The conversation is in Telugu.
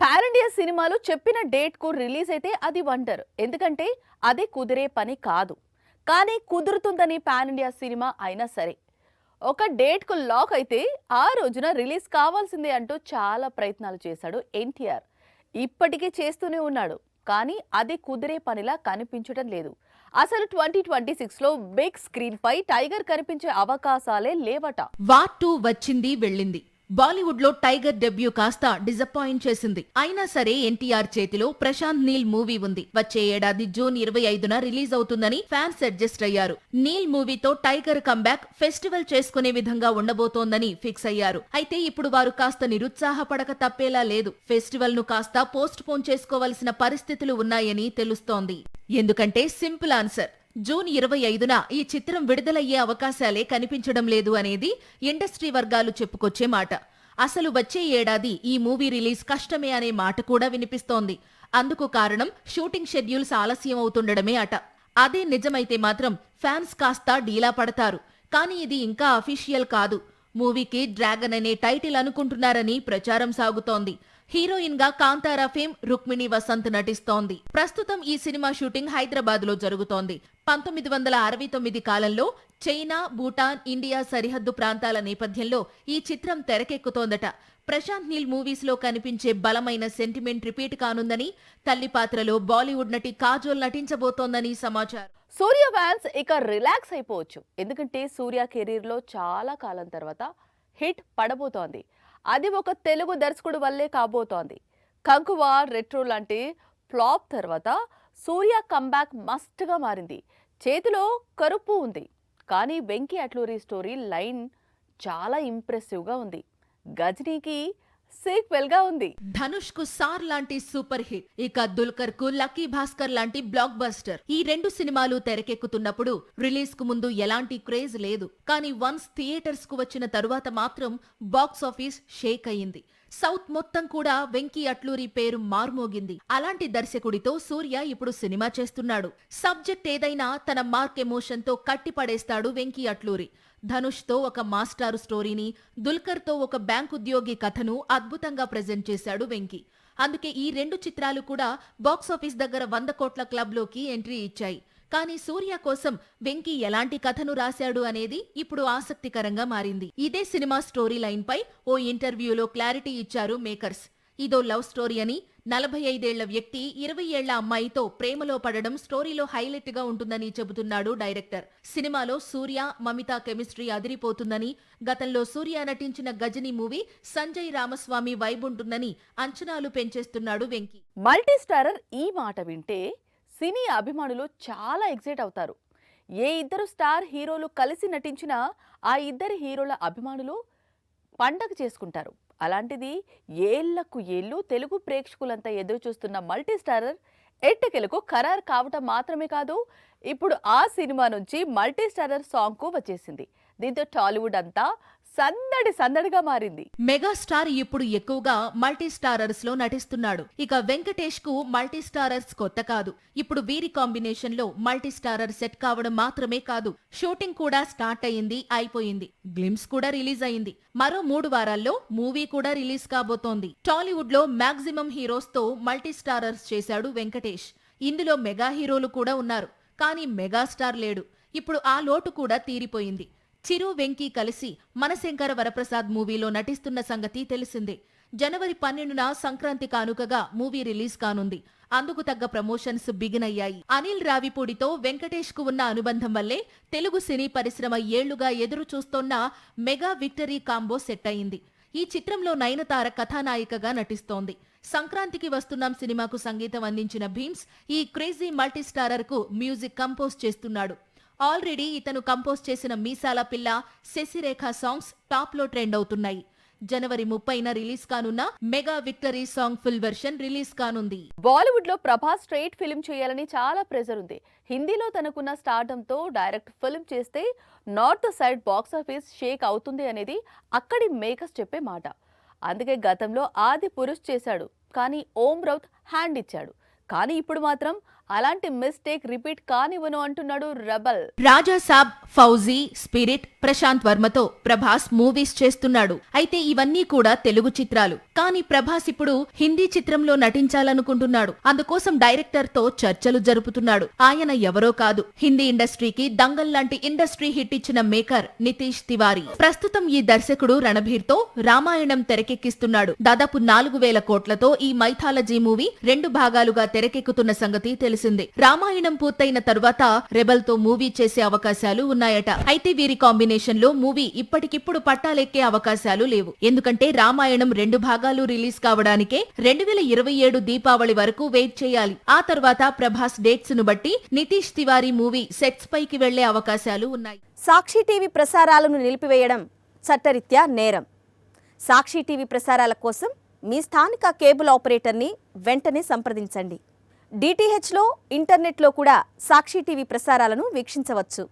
పాన్ ఇండియా సినిమాలు చెప్పిన డేట్ కు రిలీజ్ అయితే అది వండర్. ఎందుకంటే అది కుదిరే పని కాదు. కానీ కుదురుతుందని పాన్ ఇండియా సినిమా అయినా సరే ఒక డేట్ కు లాక్ అయితే ఆ రోజున రిలీజ్ కావాల్సిందే అంటూ చాలా ప్రయత్నాలు చేశాడు ఎన్టీఆర్. ఇప్పటికీ చేస్తూనే ఉన్నాడు. కానీ అది కుదిరే పనిలా కనిపించడం లేదు. అసలు 2026లో బిగ్ స్క్రీన్ పై టైగర్ కనిపించే అవకాశాలే లేవట. వార్ 2 వచ్చింది వెళ్ళింది. బాలీవుడ్ లో టైగర్ డెబ్యూ కాస్త డిసప్పాయింట్ చేసింది. అయినా సరే ఎన్టీఆర్ చేతిలో ప్రశాంత్ నీల్ మూవీ ఉంది. వచ్చే ఏడాది జూన్ 25న రిలీజ్ అవుతుందని ఫ్యాన్స్ అడ్జస్ట్ అయ్యారు. నీల్ మూవీతో టైగర్ కంబ్యాక్ ఫెస్టివల్ చేసుకునే విధంగా ఉండబోతోందని ఫిక్స్ అయ్యారు. అయితే ఇప్పుడు వారు కాస్త నిరుత్సాహపడక తప్పేలా లేదు. ఫెస్టివల్ ను కాస్త పోస్ట్ పోన్ చేసుకోవాల్సిన పరిస్థితులు ఉన్నాయని తెలుస్తోంది. ఎందుకంటే సింపుల్ ఆన్సర్, జూన్ 25న ఈ చిత్రం విడుదలయ్యే అవకాశాలే కనిపించడం లేదు అనేది ఇండస్ట్రీ వర్గాలు చెప్పుకొచ్చే మాట. అసలు వచ్చే ఏడాది ఈ మూవీ రిలీజ్ కష్టమే అనే మాట కూడా వినిపిస్తోంది. అందుకు కారణం షూటింగ్ షెడ్యూల్స్ ఆలస్యం అవుతుండడమే అట. అదే నిజమైతే మాత్రం ఫ్యాన్స్ కాస్త డీలా పడతారు. కానీ ఇది ఇంకా అఫీషియల్ కాదు. మూవీకి డ్రాగన్ అనే టైటిల్ అనుకుంటున్నారని ప్రచారం సాగుతోంది. హీరోయిన్ గా కాంతారా ఫేమ్ రుక్మిణి వసంత్ నటిస్తోంది. ప్రస్తుతం ఈ సినిమా షూటింగ్ హైదరాబాద్ లో జరుగుతోంది. 1969 కాలంలో చైనా, భూటాన్, ఇండియా సరిహద్దు ప్రాంతాల నేపథ్యంలో ఈ చిత్రం తెరకెక్కుతోందట. ప్రశాంత్ నీల్ మూవీస్ లో కనిపించే బలమైన సెంటిమెంట్ రిపీట్ కానుందని, తల్లి పాత్రలో బాలీవుడ్ నటి కాజోల్ నటించబోతోందని సమాచారం. సూర్య ఫ్యాన్స్ ఇక రిలాక్స్ అయిపోవచ్చు. ఎందుకంటే సూర్య కెరీర్ లో చాలా కాలం తర్వాత హిట్ పడబోతోంది. అది ఒక తెలుగు దర్శకుడు వల్లే కాబోతోంది. కంకువ, రెట్రో లాంటి ఫ్లాప్ తర్వాత సూర్య కంబ్యాక్ మస్ట్గా మారింది. చేతిలో కరుపు ఉంది. కానీ వెంకీ అట్లూరి స్టోరీ లైన్ చాలా ఇంప్రెసివ్గా ఉంది. గజనీకి సీక్వెల్ గా ఉంది. ధనుష్ కు సార్ లాంటి సూపర్ హిట్, ఇక దుల్కర్ కు లక్కీ భాస్కర్ లాంటి బ్లాక్ బస్టర్. ఈ రెండు సినిమాలు తెరకెక్కుతున్నప్పుడు రిలీజ్ కు ముందు ఎలాంటి క్రేజ్ లేదు. కానీ వన్స్ థియేటర్స్ కు వచ్చిన తరువాత మాత్రం బాక్స్ ఆఫీస్ షేక్ అయ్యింది. సౌత్ మొత్తం కూడా వెంకీ అట్లూరి పేరు మార్మోగింది. అలాంటి దర్శకుడితో సూర్య ఇప్పుడు సినిమా చేస్తున్నాడు. సబ్జెక్ట్ ఏదైనా తన మార్క్ ఎమోషన్ తో కట్టిపడేస్తాడు వెంకీ అట్లూరి. ధనుష్ తో ఒక మాస్టారు స్టోరీని, దుల్కర్ తో ఒక బ్యాంక్ ఉద్యోగి కథను అద్భుతంగా ప్రెజెంట్ చేశాడు వెంకీ. అందుకే ఈ రెండు చిత్రాలు కూడా బాక్సాఫీస్ దగ్గర 100 కోట్ల క్లబ్ లోకి ఎంట్రీ ఇచ్చాయి. కానీ సూర్య కోసం వెంకీ ఎలాంటి కథను రాశాడు అనేది ఇప్పుడు ఆసక్తికరంగా మారింది. ఇదే సినిమా స్టోరీ లైన్ పై ఓ ఇంటర్వ్యూలో క్లారిటీ ఇచ్చారు మేకర్స్. ఇదో లవ్ స్టోరీ అని, 45 ఏళ్ల వ్యక్తి 20 ఏళ్ల అమ్మాయితో ప్రేమలో పడడం స్టోరీలో హైలైట్ గా ఉంటుందని చెబుతున్నాడు డైరెక్టర్. సినిమాలో సూర్య, మమిత కెమిస్ట్రీ అదిరిపోతుందని, గతంలో సూర్య నటించిన గజనీ మూవీ సంజయ్ రామస్వామి వైబ్ ఉంటుందని అంచనాలు పెంచేస్తున్నాడు వెంకీ. మల్టీ స్టారర్ ఈ మాట వింటే సినీ అభిమానులు చాలా ఎక్సైట్ అవుతారు. ఏ ఇద్దరు స్టార్ హీరోలు కలిసి నటించినా ఆ ఇద్దరి హీరోల అభిమానులు పండగ చేసుకుంటారు. అలాంటిది ఏళ్లకు ఏళ్లు తెలుగు ప్రేక్షకులంతా ఎదురు చూస్తున్న మల్టీ స్టారర్ ఎట్టకేలకు ఖరారు కావటం మాత్రమే కాదు, ఇప్పుడు ఆ సినిమా నుంచి మల్టీ స్టారర్ సాంగ్ కు వచ్చేసింది. దీంతో టాలీవుడ్ అంతా సందడిగా మారింది. మెగాస్టార్ ఇప్పుడు ఎక్కువగా మల్టీ స్టారర్స్ లో నటిస్తున్నాడు. ఇక వెంకటేష్ కు మల్టీ స్టారర్స్ కొత్త కాదు. ఇప్పుడు వీరి కాంబినేషన్ లో మల్టీ స్టారర్ సెట్ కావడం మాత్రమే కాదు, షూటింగ్ కూడా స్టార్ట్ అయింది, అయిపోయింది. గ్లిమ్స్ కూడా రిలీజ్ అయింది. మరో 3 వారాల్లో మూవీ కూడా రిలీజ్ కాబోతోంది. టాలీవుడ్ లో మాక్సిమం హీరోస్ తో మల్టీ స్టారర్స్ చేశాడు వెంకటేష్. ఇందులో మెగా హీరోలు కూడా ఉన్నారు. కానీ మెగాస్టార్ లేడు. ఇప్పుడు ఆ లోటు కూడా తీరిపోయింది. చిరు, వెంకీ కలిసి మనశంకర వరప్రసాద్ మూవీలో నటిస్తున్న సంగతి తెలిసిందే. జనవరి 12న సంక్రాంతి కానుకగా మూవీ రిలీజ్ కానుంది. అందుకు తగ్గ ప్రమోషన్స్ బిగిన్ అయ్యాయి. అనిల్ రావిపూడితో వెంకటేష్ కు ఉన్న అనుబంధం వల్లే తెలుగు సినీ పరిశ్రమ ఏళ్లుగా ఎదురు చూస్తోన్న మెగా విక్టరీ కాంబో సెట్ అయింది. ఈ చిత్రంలో నయనతార కథానాయికగా నటిస్తోంది. సంక్రాంతికి వస్తున్నాం సినిమాకు సంగీతం అందించిన భీమ్స్ ఈ క్రేజీ మల్టీస్టారర్ కు మ్యూజిక్ కంపోజ్ చేస్తున్నాడు. ఆల్రెడీ ఇతను కంపోజ్ చేసిన మీసాల పిల్ల, శశిరేఖ సాంగ్స్ టాప్ లో ట్రెండ్ అవుతున్నాయి. జనవరి 30న రిలీజ్ కానున్న mega victory song full version release కానుంది. బాలీవుడ్ లో ప్రభాస్ స్ట్రైట్ ఫిల్మ్ చేయాలని చాలా ప్రెజర్ ఉంది. హిందీలో తనకున్న స్టార్డమ్ తో డైరెక్ట్ ఫిల్మ్ చేస్తే north side box office Sheikh అవుతుంది అనేది అక్కడి మేకర్స్ చెప్పే మాట. అందుకే గతంలో ఆది పురుష్ చేశాడు, కానీ ఓం రౌత్ హ్యాండ్ ఇచ్చాడు. కానీ ఇప్పుడు మాత్రం అలాంటి మిస్టేక్ రిపీట్ కానివ్వను అంటున్నాడు రెబల్. రాజా సాబ్, ఫౌజీ, స్పిరిట్, ప్రశాంత్ వర్మతో ప్రభాస్ మూవీస్ చేస్తున్నాడు. అయితే ఇవన్నీ కూడా తెలుగు చిత్రాలు. కానీ ప్రభాస్ ఇప్పుడు హిందీ చిత్రంలో నటించాలనుకుంటున్నాడు. అందుకోసం డైరెక్టర్ తో చర్చలు జరుపుతున్నాడు. ఆయన ఎవరో కాదు, హిందీ ఇండస్ట్రీకి దంగల్ లాంటి ఇండస్ట్రీ హిట్ ఇచ్చిన మేకర్ నితీష్ తివారీ. ప్రస్తుతం ఈ దర్శకుడు రణబీర్ తో రామాయణం తెరకెక్కిస్తున్నాడు. దాదాపు 4,000 కోట్లతో ఈ మైథాలజీ మూవీ 2 భాగాలుగా తెరకెక్కుతున్న సంగతి తెలిసిందే. రామాయణం పూర్తయిన తరువాత రెబల్ తో మూవీ చేసే అవకాశాలు ఉన్నాయట. అయితే వీరి కాంబినేషన్ లో మూవీ ఇప్పటికిప్పుడు పట్టాలెక్కే అవకాశాలు లేవు. ఎందుకంటే రామాయణం 2 భాగాలు రిలీజ్ కావడానికే 2027 దీపావళి వరకు వెయిట్ చేయాలి. ఆ తర్వాత ప్రభాస్ డేట్స్ ను బట్టి నితీష్ తివారీ మూవీ సెట్స్ పైకి వెళ్లే అవకాశాలు ఉన్నాయి. సాక్షి టీవీ ప్రసారాలను నిలిపివేయడం చట్టరీత్యా నేరం. సాక్షి టీవీ ప్రసారాల కోసం మీ స్థానిక కేబుల్ ఆపరేటర్ని వెంటనే సంప్రదించండి. డిటిహెచ్లో, ఇంటర్నెట్లో కూడా సాక్షి టీవీ ప్రసారాలను వీక్షించవచ్చు.